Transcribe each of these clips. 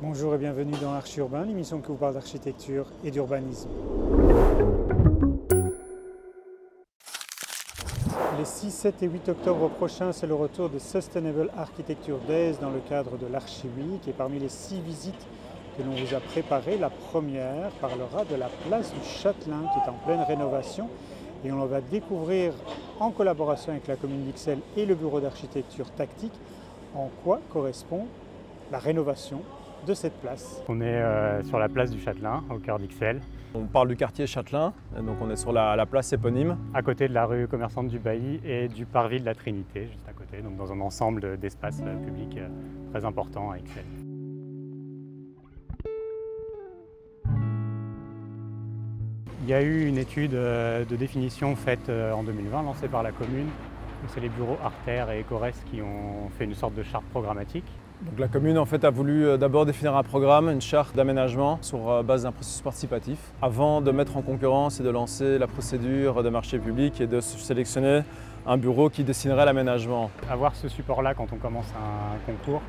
Bonjour et bienvenue dans Archi-Urbain, l'émission qui vous parle d'architecture et d'urbanisme. Les 6, 7 et 8 octobre prochains, c'est le retour de Sustainable Architecture Days dans le cadre de l'Archi Week. Et parmi les 6 visites que l'on vous a préparées, la première parlera de la place du Châtelain qui est en pleine rénovation. Et on va découvrir en collaboration avec la commune d'Ixelles et le bureau d'architecture tactique en quoi correspond la rénovation de cette place. On est sur la place du Châtelain, au cœur d'Ixelles, On parle du quartier Châtelain, donc on est sur la place éponyme. à côté de la rue commerçante du Bailly et du parvis de la Trinité, juste à côté, donc dans un ensemble d'espaces publics très importants à Ixelles. Il y a eu une étude de définition faite en 2020, lancée par la commune. C'est les bureaux Artère et Ecores qui ont fait une sorte de charte programmatique. Donc la commune en fait a voulu d'abord définir un programme, une charte d'aménagement sur base d'un processus participatif, avant de mettre en concurrence et de lancer la procédure de marché public et de sélectionner un bureau qui dessinerait l'aménagement. Avoir ce support-là quand on commence un concours,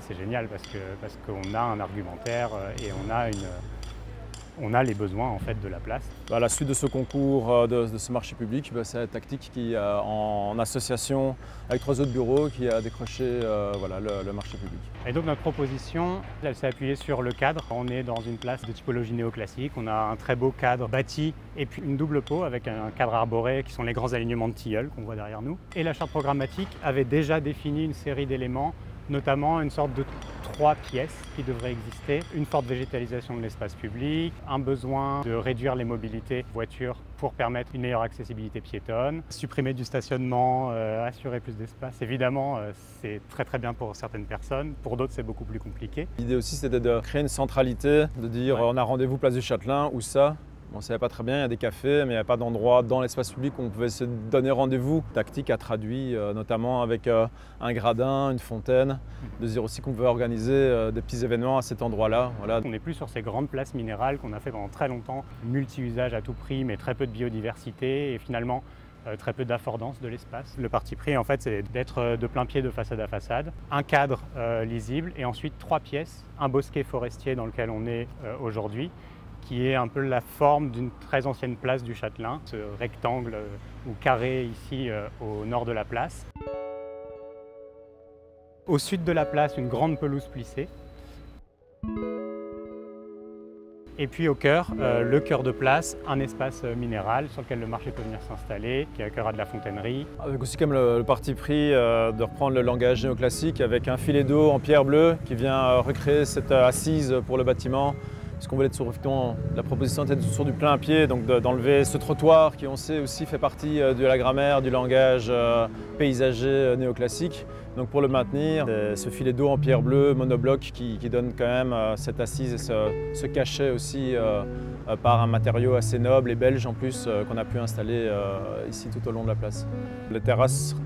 c'est génial parce qu'on a un argumentaire et on a les besoins en fait de la place. À la suite de ce concours, de ce marché public, c'est Tactique qui, en association avec 3 autres bureaux, qui a décroché le marché public. Et donc notre proposition, elle s'est appuyée sur le cadre. On est dans une place de typologie néoclassique, on a un très beau cadre bâti et puis une double peau avec un cadre arboré qui sont les grands alignements de tilleuls qu'on voit derrière nous. Et la charte programmatique avait déjà défini une série d'éléments, notamment une sorte de 3 pièces qui devraient exister. Une forte végétalisation de l'espace public, un besoin de réduire les mobilités voitures pour permettre une meilleure accessibilité piétonne, supprimer du stationnement, assurer plus d'espace. Évidemment, c'est très bien pour certaines personnes, pour d'autres c'est beaucoup plus compliqué. L'idée aussi c'était de créer une centralité, de dire on a rendez-vous place du Châtelain, où ça? On ne savait pas très bien, il y a des cafés, mais il n'y a pas d'endroit dans l'espace public où on pouvait se donner rendez-vous. Tactique a traduit, notamment avec un gradin, une fontaine, de dire aussi qu'on pouvait organiser des petits événements à cet endroit-là. Voilà. On n'est plus sur ces grandes places minérales qu'on a fait pendant très longtemps, multi-usage à tout prix, mais très peu de biodiversité et finalement très peu d'affordance de l'espace. Le parti pris, en fait, c'est d'être de plein pied de façade à façade, un cadre lisible et ensuite 3 pièces, un bosquet forestier dans lequel on est aujourd'hui, qui est un peu la forme d'une très ancienne place du Châtelain, ce rectangle ou carré ici au nord de la place. Au sud de la place, une grande pelouse plissée. Et puis au cœur, le cœur de place, un espace minéral sur lequel le marché peut venir s'installer, qui accueillera de la fontainerie. Avec aussi comme le parti pris de reprendre le langage néoclassique avec un filet d'eau en pierre bleue qui vient recréer cette assise pour le bâtiment. Ce qu'on voulait la proposition était sur du plein pied, donc d'enlever ce trottoir qui on sait aussi fait partie de la grammaire, du langage paysager néoclassique. Donc pour le maintenir, ce filet d'eau en pierre bleue, monobloc qui donne quand même cette assise et ce cachet aussi par un matériau assez noble et belge en plus qu'on a pu installer ici tout au long de la place. Les terrasses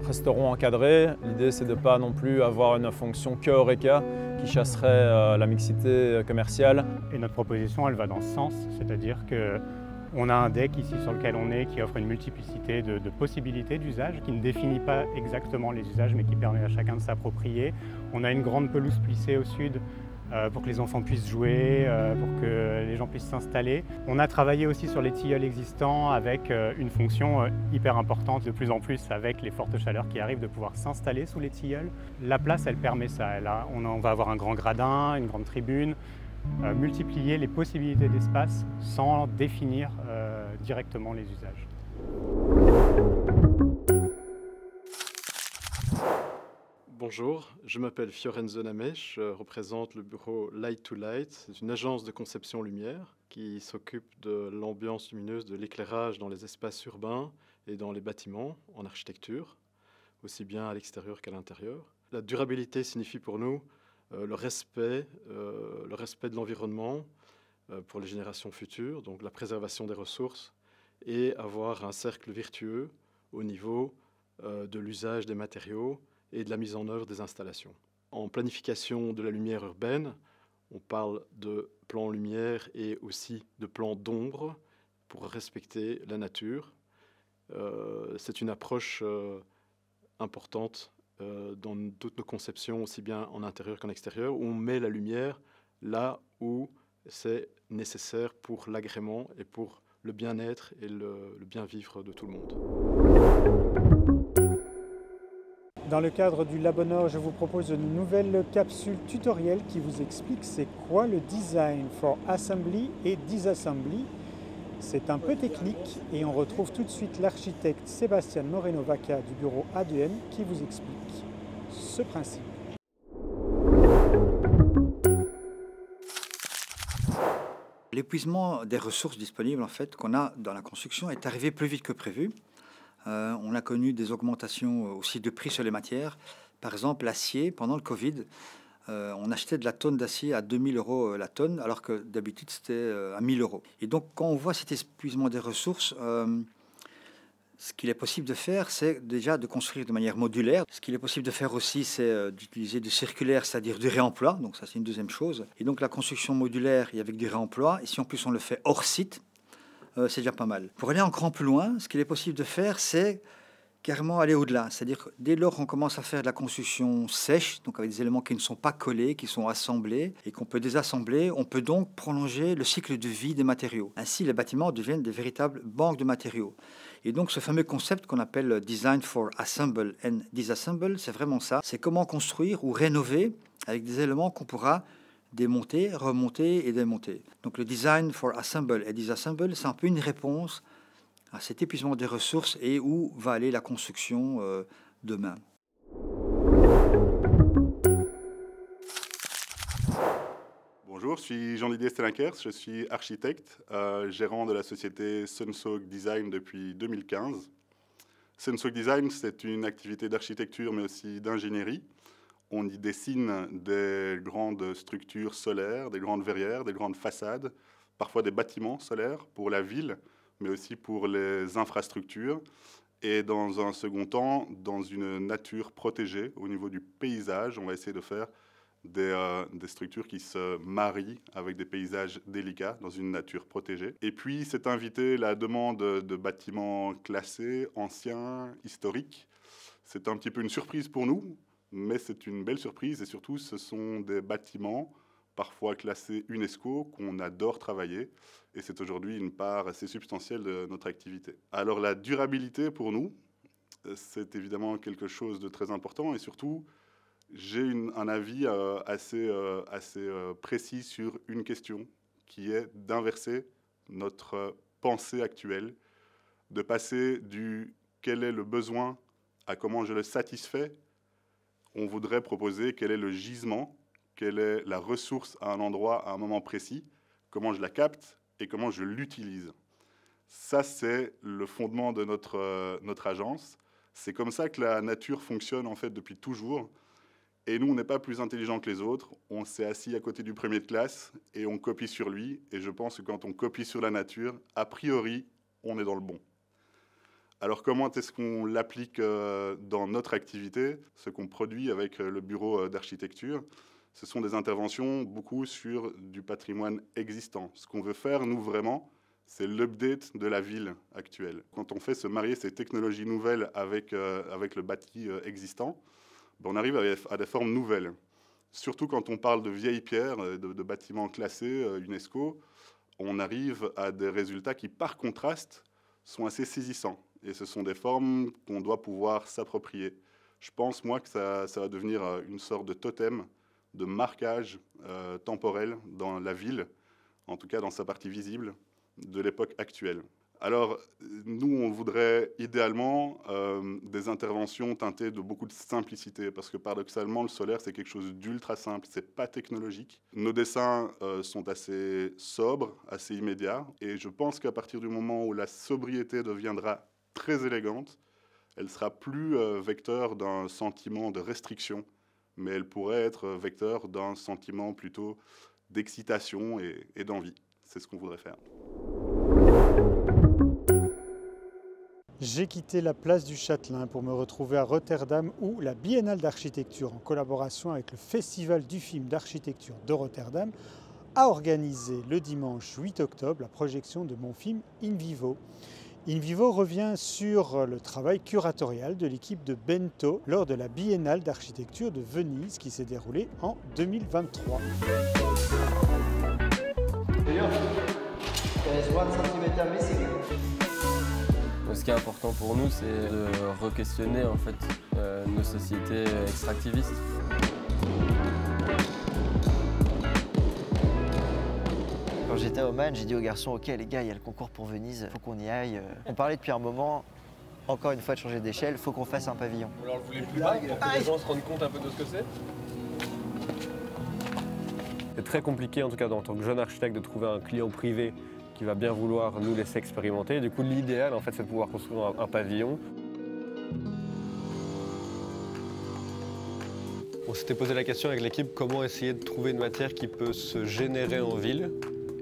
resteront encadrées. L'idée c'est de ne pas non plus avoir une fonction que Horeca qui chasserait la mixité commerciale. Et notre proposition, elle va dans ce sens, c'est-à-dire qu'on a un deck ici sur lequel on est qui offre une multiplicité de possibilités d'usage, qui ne définit pas exactement les usages mais qui permet à chacun de s'approprier. On a une grande pelouse plissée au sud pour que les enfants puissent jouer, pour que les gens puissent s'installer. On a travaillé aussi sur les tilleuls existants avec une fonction hyper importante, de plus en plus avec les fortes chaleurs qui arrivent, de pouvoir s'installer sous les tilleuls. La place, elle permet ça. On va avoir un grand gradin, une grande tribune, multiplier les possibilités d'espace sans définir directement les usages. Bonjour, je m'appelle Fiorenzo Name, je représente le bureau Light to Light. C'est une agence de conception lumière qui s'occupe de l'ambiance lumineuse, de l'éclairage dans les espaces urbains et dans les bâtiments en architecture, aussi bien à l'extérieur qu'à l'intérieur. La durabilité signifie pour nous le respect de l'environnement pour les générations futures, donc la préservation des ressources et avoir un cercle vertueux au niveau de l'usage des matériaux et de la mise en œuvre des installations. En planification de la lumière urbaine, on parle de plans lumière et aussi de plans d'ombre pour respecter la nature. C'est une approche importante dans toutes nos conceptions, aussi bien en intérieur qu'en extérieur, où on met la lumière là où c'est nécessaire pour l'agrément et pour le bien-être et le bien-vivre de tout le monde. Dans le cadre du Labonor, je vous propose une nouvelle capsule tutoriel qui vous explique c'est quoi le Design for Assembly et Disassembly. C'est un peu technique et on retrouve tout de suite l'architecte Sébastien Moreno-Vaca du bureau A2M qui vous explique ce principe. L'épuisement des ressources disponibles en fait, qu'on a dans la construction est arrivé plus vite que prévu. On a connu des augmentations aussi de prix sur les matières. Par exemple, l'acier, pendant le Covid, on achetait de la tonne d'acier à 2 000 € la tonne, alors que d'habitude c'était à 1 000 €. Et donc quand on voit cet épuisement des ressources, ce qu'il est possible de faire, c'est déjà de construire de manière modulaire. Ce qu'il est possible de faire aussi, c'est d'utiliser du circulaire, c'est-à-dire du réemploi. Donc ça, c'est une deuxième chose. Et donc la construction modulaire et avec du réemploi, et si en plus on le fait hors site, c'est déjà pas mal. Pour aller encore plus loin, ce qu'il est possible de faire, c'est carrément aller au-delà. C'est-à-dire que dès lors qu'on commence à faire de la construction sèche, donc avec des éléments qui ne sont pas collés, qui sont assemblés et qu'on peut désassembler, on peut donc prolonger le cycle de vie des matériaux. Ainsi, les bâtiments deviennent des véritables banques de matériaux. Et donc ce fameux concept qu'on appelle Design for Assemble and Disassemble, c'est vraiment ça. C'est comment construire ou rénover avec des éléments qu'on pourra démonter, remonter et démonter. Donc le Design for Assemble and Disassemble, c'est un peu une réponse à cet épuisement des ressources et où va aller la construction demain. Bonjour, je suis Jean-Didier Stellinkers, je suis architecte, gérant de la société Sunsoak Design depuis 2015. Sunsoak Design, c'est une activité d'architecture mais aussi d'ingénierie. On y dessine des grandes structures solaires, des grandes verrières, des grandes façades, parfois des bâtiments solaires pour la ville, mais aussi pour les infrastructures. Et dans un second temps, dans une nature protégée, au niveau du paysage, on va essayer de faire des structures qui se marient avec des paysages délicats dans une nature protégée. Et puis, c'est invité la demande de bâtiments classés, anciens, historiques. C'est un petit peu une surprise pour nous, mais c'est une belle surprise. Et surtout, ce sont des bâtiments parfois classés UNESCO qu'on adore travailler. Et c'est aujourd'hui une part assez substantielle de notre activité. Alors, la durabilité pour nous, c'est évidemment quelque chose de très important. Et surtout, j'ai un avis assez précis sur une question qui est d'inverser notre pensée actuelle, de passer du « quel est le besoin » à « comment je le satisfais ». On voudrait proposer quel est le gisement, quelle est la ressource à un endroit, à un moment précis, comment je la capte et comment je l'utilise. Ça, c'est le fondement de notre agence. C'est comme ça que la nature fonctionne en fait depuis toujours. Et nous, on n'est pas plus intelligents que les autres. On s'est assis à côté du premier de classe et on copie sur lui. Et je pense que quand on copie sur la nature, a priori, on est dans le bon. Alors, comment est-ce qu'on l'applique dans notre activité? Ce qu'on produit avec le bureau d'architecture, ce sont des interventions beaucoup sur du patrimoine existant. Ce qu'on veut faire, nous, vraiment, c'est l'update de la ville actuelle. Quand on fait se marier ces technologies nouvelles avec le bâti existant, on arrive à des formes nouvelles. Surtout quand on parle de vieilles pierres, de bâtiments classés UNESCO, on arrive à des résultats qui, par contraste, sont assez saisissants. Et ce sont des formes qu'on doit pouvoir s'approprier. Je pense, moi, que ça va devenir une sorte de totem, de marquage temporel dans la ville, en tout cas dans sa partie visible, de l'époque actuelle. Alors, nous, on voudrait idéalement des interventions teintées de beaucoup de simplicité, parce que paradoxalement, le solaire, c'est quelque chose d'ultra simple, c'est pas technologique. Nos dessins sont assez sobres, assez immédiats, et je pense qu'à partir du moment où la sobriété deviendra très élégante, elle sera plus vecteur d'un sentiment de restriction, mais elle pourrait être vecteur d'un sentiment plutôt d'excitation et d'envie. C'est ce qu'on voudrait faire. J'ai quitté la place du Châtelain pour me retrouver à Rotterdam où la Biennale d'architecture, en collaboration avec le Festival du film d'architecture de Rotterdam, a organisé le dimanche 8 octobre la projection de mon film In Vivo. InVivo revient sur le travail curatorial de l'équipe de Bento lors de la Biennale d'architecture de Venise qui s'est déroulée en 2023. Ce qui est important pour nous, c'est de re-questionner en fait, nos sociétés extractivistes. Quand j'étais à Oman, j'ai dit aux garçons, ok les gars, il y a le concours pour Venise, il faut qu'on y aille. On parlait depuis un moment, encore une fois de changer d'échelle, il faut qu'on fasse un pavillon. On leur voulait plus bas pour que les gens se rendent compte un peu de ce que c'est. C'est très compliqué en tout cas en tant que jeune architecte de trouver un client privé qui va bien vouloir nous laisser expérimenter. Du coup, l'idéal, en fait, c'est de pouvoir construire un pavillon. On s'était posé la question avec l'équipe, comment essayer de trouver une matière qui peut se générer en ville.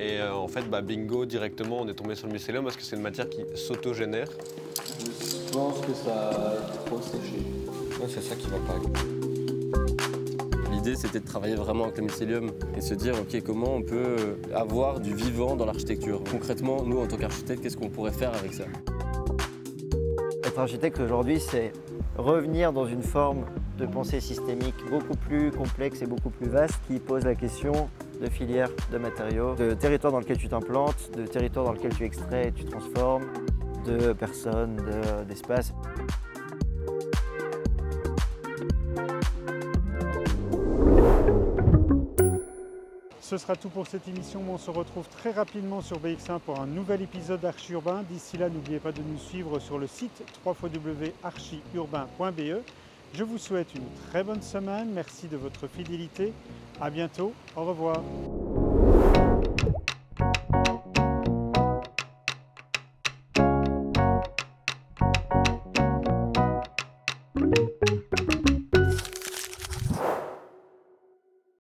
Et en fait, bingo, directement, on est tombé sur le mycélium parce que c'est une matière qui s'auto-génère. Je pense que ça a trop séché. Ouais, c'est ça qui va pas. L'idée, c'était de travailler vraiment avec le mycélium et se dire, ok, comment on peut avoir du vivant dans l'architecture. Concrètement, nous, en tant qu'architectes, qu'est-ce qu'on pourrait faire avec ça? Être architecte aujourd'hui, c'est revenir dans une forme de pensée systémique beaucoup plus complexe et beaucoup plus vaste qui pose la question de filière, de matériaux, de territoire dans lequel tu t'implantes, de territoire dans lequel tu extrais et tu transformes, de personnes, d'espace. Ce sera tout pour cette émission. On se retrouve très rapidement sur BX1 pour un nouvel épisode d'Archi Urbain. D'ici là, n'oubliez pas de nous suivre sur le site www.archiurbain.be. Je vous souhaite une très bonne semaine. Merci de votre fidélité. À bientôt. Au revoir.